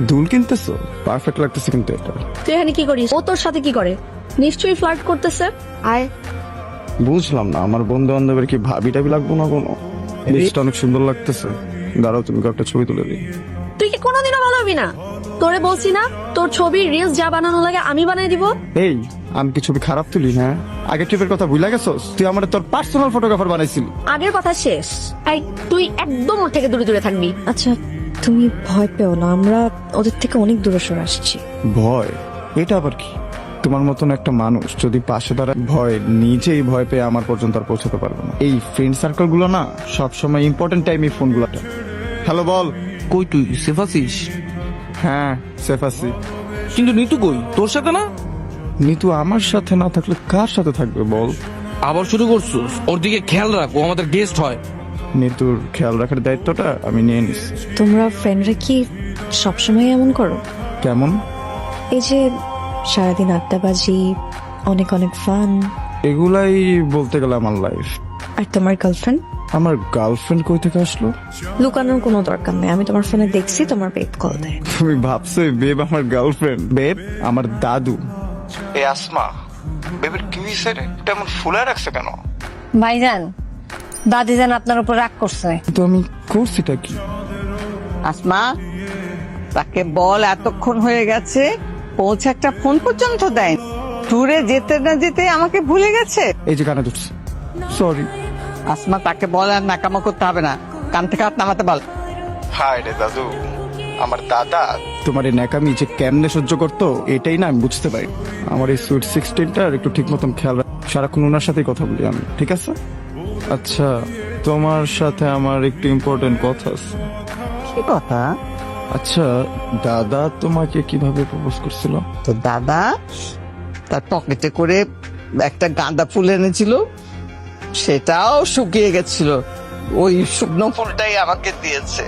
দুল কিনতেছো? পারফেক্ট লাগতেছে কিন্তু এটা। তুই এখানে কি করিস? ও তোর সাথে কি করে? নিশ্চয়ই ফ্লার্ট করতেছে। আয়। বুঝলাম না, আমার বন্ধু বান্ধবের কি ভাবি টাবি লাগবো না কোনো? লিস্টটা অনেক সুন্দর লাগতেছে। দাঁড়াও, তুমি একটা ছবি তুলে দিই। তুই কি কোনোদিনও ভালো হবি না? তোরে বলছি না, তোর ছবি রিলস যা বানানো লাগে আমি বানাই দিব। এই, আমি কি ছবি খারাপ তুলি? হ্যাঁ, আগের ট্রিপের কথা ভুলে গেছস? তুই আমার তোর পার্সোনাল ফটোগ্রাফার বানাইছিলি। আগের কথা শেষ। এই তুই একদম ওর থেকে দূরে দূরে থাকবি। আচ্ছা তুমি ভয় পেও না, আমরা ওদের থেকে অনেক দূরে সরে আসছি। ভয়? এটা আবার কি? তোমার মতন একটা মানুষ যদি পাশে দাঁড়ায়, ভয় নিজেই ভয় পেয়ে আমার পর্যন্ত আর পৌঁছাতে পারবে না। এই ফ্রেন্ড সার্কেল গুলো না সবসময় ইম্পর্টেন্ট টাইম এই ফোন গুলাটা। হ্যালো, বল। কই তুই সেফ আছিস? হ্যাঁ, সেফ আছি। কিন্তু নিতু কই? তোর সাথে না? নিতু আমার সাথে না থাকলে কার সাথে থাকবে বল? আবার শুরু করছিস? ওর দিকে খেয়াল রাখ, ও আমাদের গেস্ট হয়। নিতুর খেয়াল রাখার দায়িত্বটা আমি নিয়ে নিচ্ছি। তোমরা ফ্রেন্ডরা কি সবসময় এমন করো? কেমন? এই যে সারাদিন আড্ডাবাজি, অনেক অনেক ফান। এগুলাই বলতে গেলে আমার লাইফ। আর তোমার গার্লফ্রেন্ড? আমার গার্লফ্রেন্ড কই থেকে আসলো? লুকানোর কোনো দরকার নেই, আমি তোমার ফোনে দেখছি তোমার বেব কল দেয়। তুমি ভাবছো বেব আমার গার্লফ্রেন্ড? বেব আমার দাদু। এ আসমা, বেবের কি হইছে রে? তেমন ফুলে রাখছে কেন? ভাইজান, দাদি যেন আপনার উপর রাগ করছে। তো আমি করছিটা কি? আসমা, তাকে বল এতক্ষণ হয়ে গেছে, পৌঁছে একটা ফোন পর্যন্ত দেয়। ট্যুরে যেতে না যেতে আমাকে ভুলে গেছে। এই যে কানে ধরছি, সরি। আসমা, তাকে বল আর নাকামা করতে হবে না, কান থেকে হাত নামাতে বল। হায় রে দাদু, আমার দাদা তোমার এই ন্যাকামি যে কেমনে সহ্য করতো এটাই না আমি বুঝতে পারি। আমার এই সুইট 16টার একটু ঠিক মতন খেয়াল রাখ। সারাক্ষণ ওনার সাথেই কথা বলি আমি, ঠিক আছে? আচ্ছা, তোমার সাথে আমার একটু ইম্পর্টেন্ট কথা আছে। কি কথা? আচ্ছা, দাদা তোমাকে কিভাবে প্রপোজ করছিল? তো দাদা তার পকেটে করে একটা গাঁদা ফুল এনেছিল, সেটাও শুকিয়ে গেছিল, ওই শুকনো ফুলটাই আমাকে দিয়েছে।